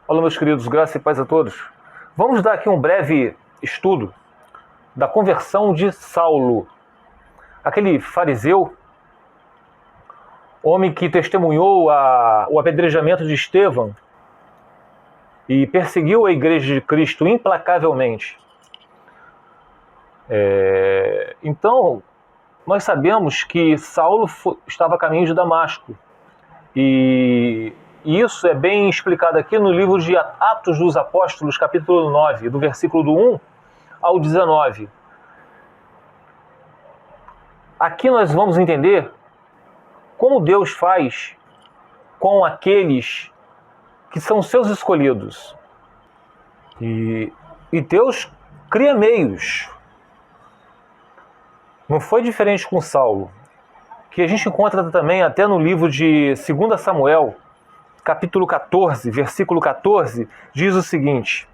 Olá, meus queridos, graça e paz a todos. Vamos dar aqui um breve estudo da conversão de Saulo, aquele fariseu, homem que testemunhou o apedrejamento de Estevão e perseguiu a igreja de Cristo implacavelmente. Então, nós sabemos que Saulo estava a caminho de Damasco. E isso é bem explicado aqui no livro de Atos dos Apóstolos, capítulo 9, do versículo do 1 ao 19. Aqui nós vamos entender como Deus faz com aqueles que são seus escolhidos. E Deus cria meios. Não foi diferente com Saulo, que a gente encontra também até no livro de 2 Samuel, capítulo 14, versículo 14, diz o seguinte: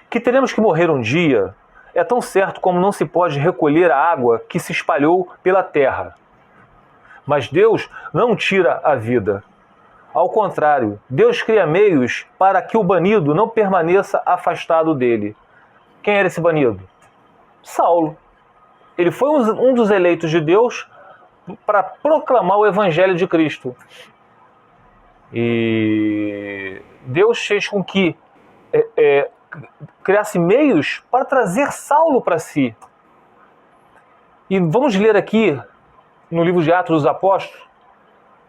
que teremos que morrer um dia é tão certo como não se pode recolher a água que se espalhou pela terra. Mas Deus não tira a vida. Ao contrário, Deus cria meios para que o banido não permaneça afastado dele. Quem era esse banido? Saulo. Ele foi um dos eleitos de Deus para proclamar o Evangelho de Cristo. E Deus fez com que criasse meios para trazer Saulo para si. E vamos ler aqui no livro de Atos dos Apóstolos,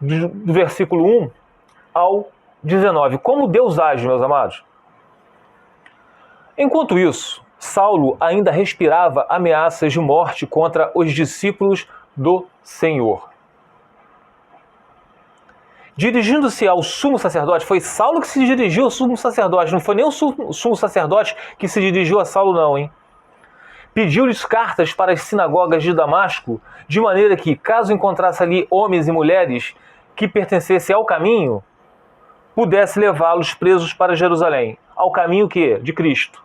do versículo 1 ao 19. Como Deus age, meus amados. Enquanto isso, Saulo ainda respirava ameaças de morte contra os discípulos do Senhor. Dirigindo-se ao sumo sacerdote, foi Saulo que se dirigiu ao sumo sacerdote, não foi nem o sumo sacerdote que se dirigiu a Saulo não, hein? Pediu-lhes cartas para as sinagogas de Damasco, de maneira que, caso encontrasse ali homens e mulheres que pertencessem ao caminho, pudesse levá-los presos para Jerusalém, ao caminho que? De Cristo.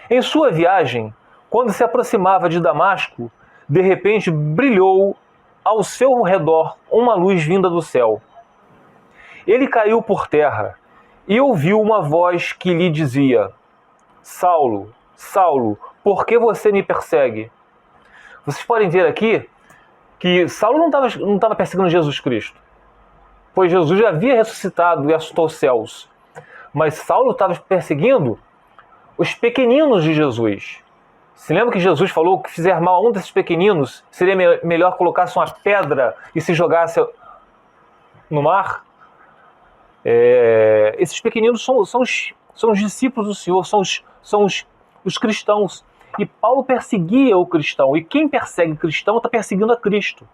Em sua viagem, quando se aproximava de Damasco, de repente brilhou ao seu redor uma luz vinda do céu. Ele caiu por terra e ouviu uma voz que lhe dizia: Saulo, Saulo, por que você me persegue? Vocês podem ver aqui que Saulo não estava perseguindo Jesus Cristo, pois Jesus já havia ressuscitado e assuntou aos céus. Mas Saulo estava perseguindo os pequeninos de Jesus. Se lembra que Jesus falou que fizer mal a um desses pequeninos, seria melhor colocasse uma pedra e se jogasse no mar? Esses pequeninos são os discípulos do Senhor, são os cristãos. E Paulo perseguia o cristão. E quem persegue o cristão está perseguindo a Cristo.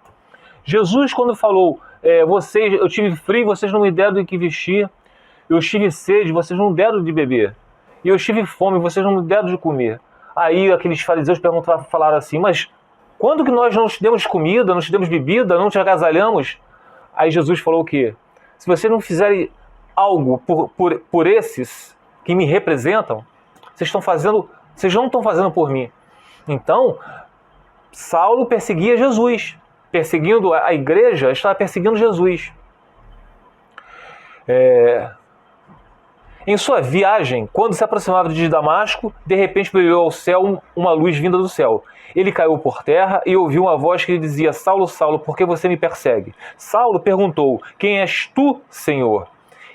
Jesus, quando falou, eu tive frio, vocês não me deram de que vestir. Eu tive sede, vocês não deram de beber. E eu tive fome, vocês não me deram de comer. Aí aqueles fariseus falaram assim: mas quando que nós não te demos comida, não te demos bebida, não te agasalhamos? Aí Jesus falou o quê? Se vocês não fizerem algo por esses que me representam, vocês não estão fazendo por mim. Então, Saulo perseguia Jesus. Perseguindo a igreja, estava perseguindo Jesus. Em sua viagem, quando se aproximava de Damasco, de repente brilhou ao céu uma luz vinda do céu. Ele caiu por terra e ouviu uma voz que lhe dizia: Saulo, Saulo, por que você me persegue? Saulo perguntou: quem és tu, Senhor?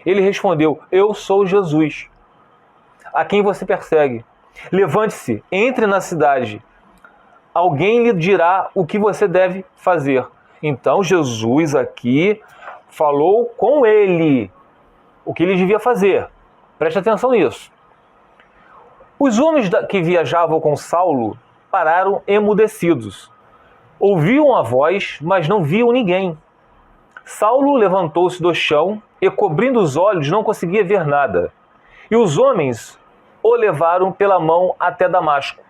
Ele respondeu: eu sou Jesus, a quem você persegue. Levante-se, entre na cidade. Alguém lhe dirá o que você deve fazer. Então Jesus aqui falou com ele o que ele devia fazer. Preste atenção nisso. Os homens que viajavam com Saulo pararam emudecidos. Ouviam a voz, mas não viam ninguém. Saulo levantou-se do chão e, cobrindo os olhos, não conseguia ver nada. E os homens o levaram pela mão até Damasco.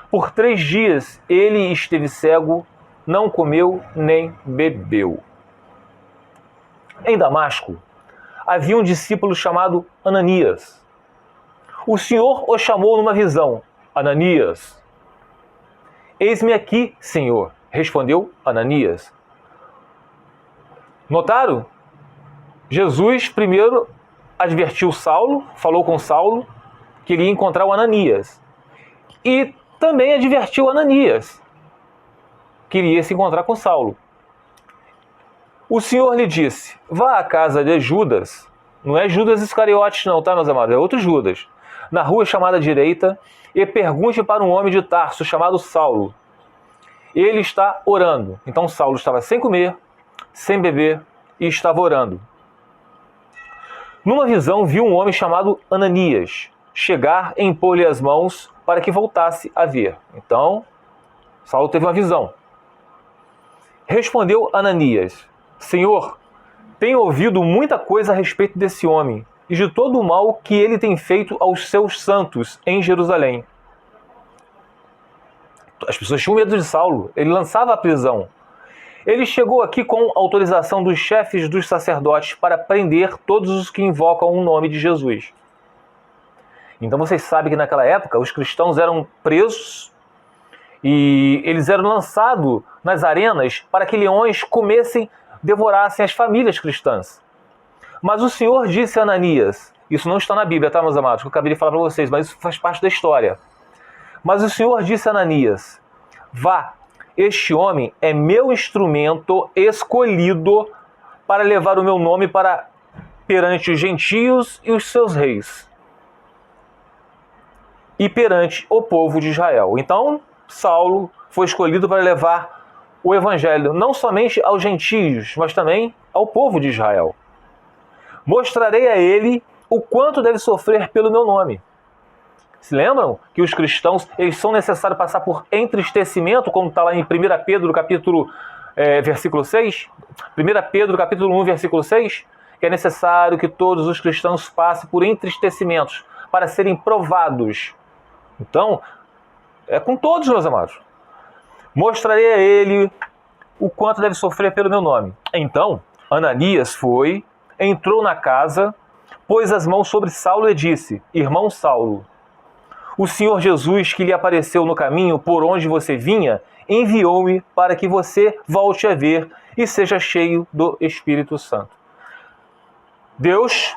Por 3 dias ele esteve cego, não comeu nem bebeu. Em Damasco havia um discípulo chamado Ananias. O Senhor o chamou numa visão: Ananias. Eis-me aqui, Senhor, respondeu Ananias. Notaram? Jesus primeiro advertiu Saulo, falou com Saulo, que ele ia encontrar o Ananias. E também advertiu Ananias, que ele ia se encontrar com Saulo. O Senhor lhe disse, vá à casa de Judas, não é Judas Iscariotes não, tá, meus amados? É outro Judas. Na rua chamada direita, e pergunte para um homem de Tarso chamado Saulo. Ele está orando. Então Saulo estava sem comer, sem beber e estava orando. Numa visão, viu um homem chamado Ananias chegar e impor-lhe as mãos para que voltasse a ver. Então, Saulo teve uma visão. Respondeu Ananias, Senhor, tenho ouvido muita coisa a respeito desse homem e de todo o mal que ele tem feito aos seus santos em Jerusalém. As pessoas tinham medo de Saulo, ele lançava a prisão. Ele chegou aqui com autorização dos chefes dos sacerdotes para prender todos os que invocam o nome de Jesus. Então vocês sabem que naquela época os cristãos eram presos e eles eram lançados nas arenas para que leões comessem, devorassem as famílias cristãs. Mas o Senhor disse a Ananias, isso não está na Bíblia, tá, meus amados, que eu acabei de falar para vocês, mas isso faz parte da história. Mas o Senhor disse a Ananias, vá, este homem é meu instrumento escolhido para levar o meu nome para perante os gentios e os seus reis e perante o povo de Israel. Então, Saulo foi escolhido para levar o evangelho não somente aos gentios, mas também ao povo de Israel. Mostrarei a ele o quanto deve sofrer pelo meu nome. Se lembram que os cristãos eles são necessários passar por entristecimento, como está lá em 1 Pedro, versículo 6? 1 Pedro, capítulo 1, versículo 6? Que é necessário que todos os cristãos passem por entristecimentos para serem provados. Então, é com todos, meus amados. Mostrarei a ele o quanto deve sofrer pelo meu nome. Então, Ananias foi, entrou na casa, pôs as mãos sobre Saulo e disse, irmão Saulo, o Senhor Jesus, que lhe apareceu no caminho por onde você vinha, enviou-me para que você volte a ver e seja cheio do Espírito Santo. Deus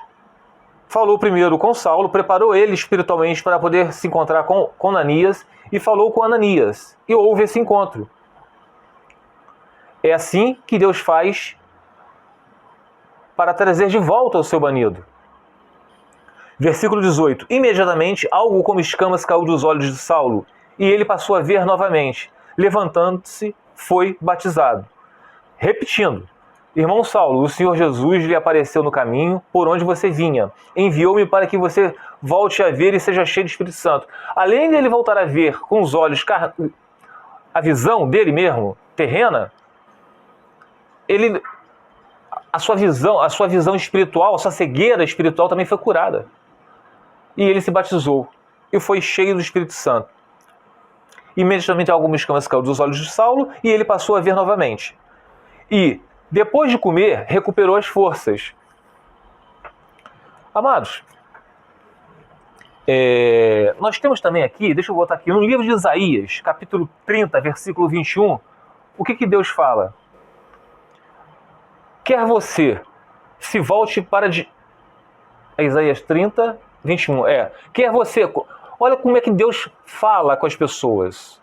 falou primeiro com Saulo, preparou ele espiritualmente para poder se encontrar com Ananias e falou com Ananias. E houve esse encontro. É assim que Deus faz para trazer de volta o seu banido. Versículo 18. Imediatamente, algo como escamas caiu dos olhos de Saulo, e ele passou a ver novamente. Levantando-se, foi batizado. Repetindo. Irmão Saulo, o Senhor Jesus lhe apareceu no caminho por onde você vinha. Enviou-me para que você volte a ver e seja cheio do Espírito Santo. Além de ele voltar a ver com os olhos, a visão dele mesmo, terrena, a sua visão espiritual, a sua cegueira espiritual também foi curada. E ele se batizou e foi cheio do Espírito Santo. Imediatamente algumas escamas caiu dos olhos de Saulo e ele passou a ver novamente. E, depois de comer, recuperou as forças. Amados, nós temos também aqui, deixa eu botar aqui, no livro de Isaías, capítulo 30, versículo 21, o que Deus fala? Quer você se volte para... Isaías 30, 21. Quer você... Olha como é que Deus fala com as pessoas.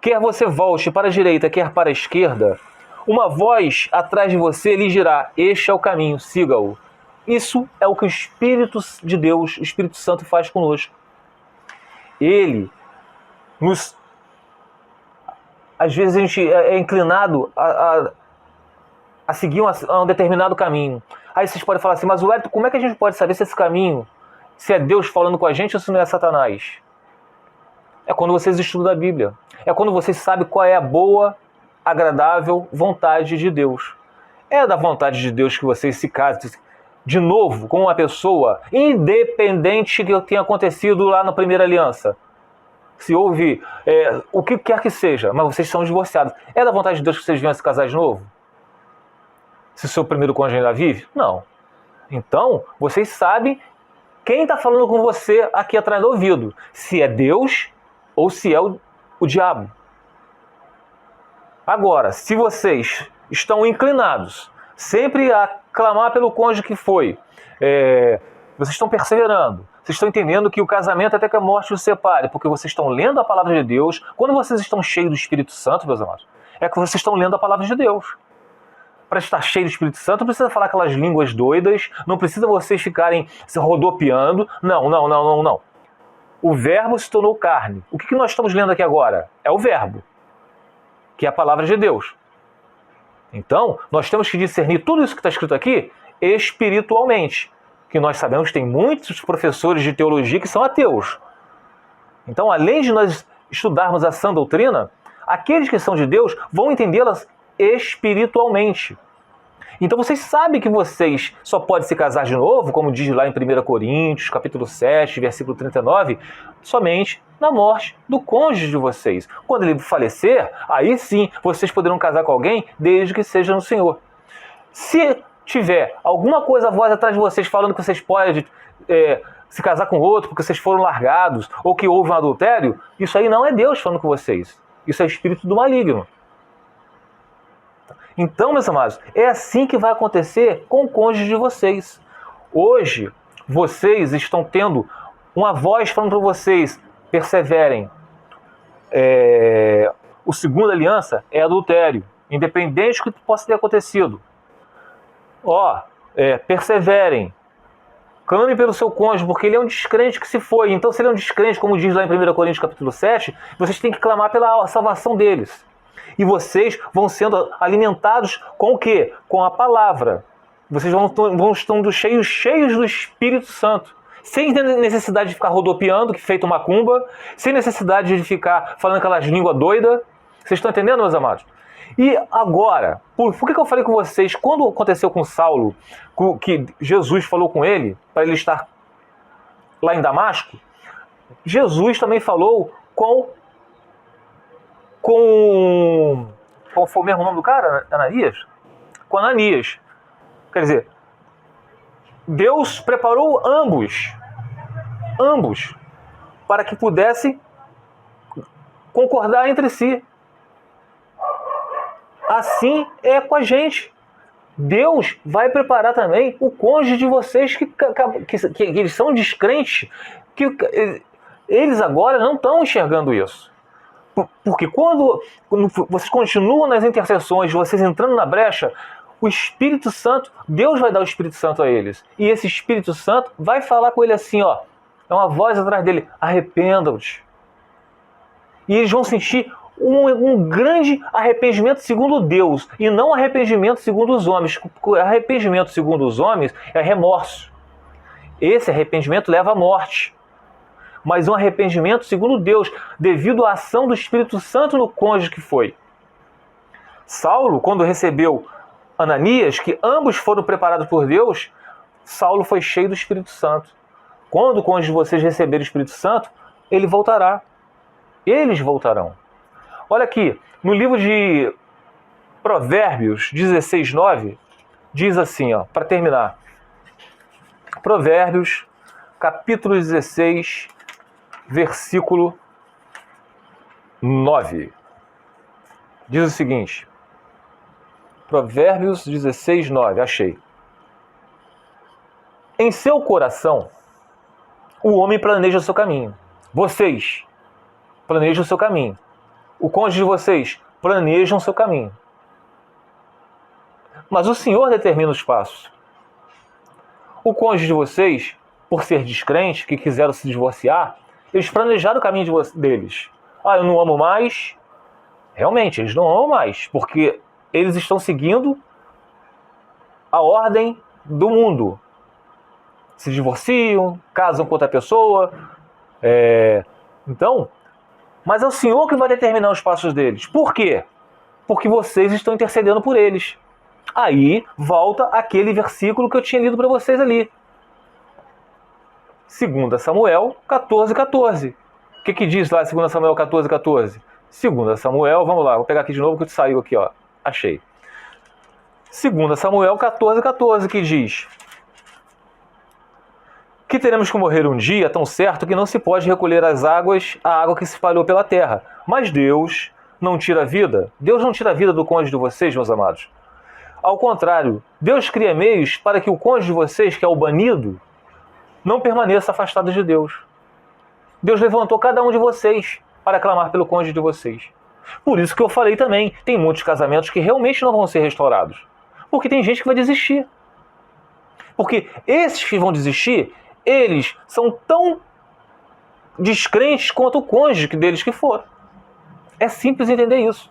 Quer você volte para a direita, quer para a esquerda, uma voz atrás de você lhe dirá, este é o caminho, siga-o. Isso é o que o Espírito de Deus, o Espírito Santo faz conosco. Ele nos... Às vezes a gente é inclinado a seguir um determinado caminho. Aí vocês podem falar assim, mas Wellington, como é que a gente pode saber se esse caminho, se é Deus falando com a gente ou se não é Satanás? É quando vocês estudam a Bíblia. É quando vocês sabem qual é a boa, agradável vontade de Deus. É da vontade de Deus que vocês se casem de novo com uma pessoa, independente do que tenha acontecido lá na primeira aliança. Se houve o que quer que seja, mas vocês são divorciados. É da vontade de Deus que vocês venham se casar de novo? Se o seu primeiro cônjuge ainda vive? Não. Então, vocês sabem quem está falando com você aqui atrás do ouvido. Se é Deus ou se é o diabo. Agora, se vocês estão inclinados, Sempre a clamar pelo cônjuge que foi. Vocês estão perseverando. Vocês estão entendendo que o casamento até que a morte os separe, porque vocês estão lendo a palavra de Deus. Quando vocês estão cheios do Espírito Santo, meus amados, é que vocês estão lendo a palavra de Deus. Para estar cheio do Espírito Santo, não precisa falar aquelas línguas doidas, não precisa vocês ficarem se rodopiando. Não. O verbo se tornou carne. O que nós estamos lendo aqui agora? É o verbo, que é a palavra de Deus. Então, nós temos que discernir tudo isso que está escrito aqui espiritualmente. Que nós sabemos que tem muitos professores de teologia que são ateus. Então, além de nós estudarmos a sã doutrina, aqueles que são de Deus vão entendê-las espiritualmente. Então vocês sabem que vocês só podem se casar de novo, como diz lá em 1 Coríntios, capítulo 7, versículo 39, somente na morte do cônjuge de vocês. Quando ele falecer, aí sim vocês poderão casar com alguém, desde que seja no Senhor. Se tiver alguma coisa, a voz atrás de vocês falando que vocês podem se casar com outro porque vocês foram largados, ou que houve um adultério, isso aí não é Deus falando com vocês. Isso é espírito do maligno. Então, meus amados, é assim que vai acontecer com o cônjuge de vocês. Hoje, vocês estão tendo uma voz falando para vocês, perseverem. O segundo aliança é adultério, independente do que possa ter acontecido. Perseverem. Clame pelo seu cônjuge, porque ele é um descrente que se foi. Então, se ele é um descrente, como diz lá em 1 Coríntios capítulo 7, vocês têm que clamar pela salvação deles. E vocês vão sendo alimentados com o quê? Com a palavra. Vocês vão estando cheios do Espírito Santo. Sem necessidade de ficar rodopiando, que feito macumba. Sem necessidade de ficar falando aquelas línguas doidas. Vocês estão entendendo, meus amados? E agora, por que eu falei com vocês, quando aconteceu com Saulo, que Jesus falou com ele, para ele estar lá em Damasco, Jesus também falou com qual foi mesmo o nome do cara? Ananias? Com Ananias. Quer dizer, Deus preparou ambos, para que pudessem concordar entre si. Assim é com a gente. Deus vai preparar também o cônjuge de vocês que eles são descrentes, que eles agora não estão enxergando isso. Porque quando vocês continuam nas intercessões, vocês entrando na brecha, o Espírito Santo, Deus vai dar o Espírito Santo a eles. E esse Espírito Santo vai falar com ele assim, é uma voz atrás dele, arrependam-te. E eles vão sentir um grande arrependimento segundo Deus, e não arrependimento segundo os homens. Arrependimento segundo os homens é remorso. Esse arrependimento leva à morte. Mas um arrependimento segundo Deus, devido à ação do Espírito Santo no cônjuge que foi. Saulo, quando recebeu Ananias, que ambos foram preparados por Deus, Saulo foi cheio do Espírito Santo. Quando o cônjuge de vocês receber o Espírito Santo, ele voltará. Eles voltarão. Olha aqui, no livro de Provérbios 16:9, diz assim, para terminar. Provérbios, capítulo 16, versículo 9. Diz o seguinte. Provérbios 16:9, achei. Em seu coração, o homem planeja o seu caminho. Vocês planejam o seu caminho. O cônjuge de vocês planejam o seu caminho. Mas o Senhor determina os passos. O cônjuge de vocês, por ser descrente, que quiseram se divorciar, eles planejaram o caminho deles. Eu não amo mais. Realmente, eles não amam mais, porque eles estão seguindo a ordem do mundo. Se divorciam, casam com outra pessoa. Mas é o Senhor que vai determinar os passos deles. Por quê? Porque vocês estão intercedendo por eles. Aí volta aquele versículo que eu tinha lido para vocês ali. 2 Samuel 14:14. O que diz lá 2 Samuel 14:14? 2 Samuel, vamos lá, vou pegar aqui de novo que saiu aqui, achei. 2 Samuel 14:14, que diz que teremos que morrer um dia, tão certo que não se pode recolher a água que se espalhou pela terra. Mas Deus não tira a vida. Deus não tira a vida do cônjuge de vocês, meus amados. Ao contrário, Deus cria meios para que o cônjuge de vocês, que é o banido, não permaneça afastado de Deus. Deus levantou cada um de vocês para clamar pelo cônjuge de vocês. Por isso que eu falei também, tem muitos casamentos que realmente não vão ser restaurados. Porque tem gente que vai desistir. Porque esses que vão desistir, eles são tão descrentes quanto o cônjuge deles que for. É simples entender isso.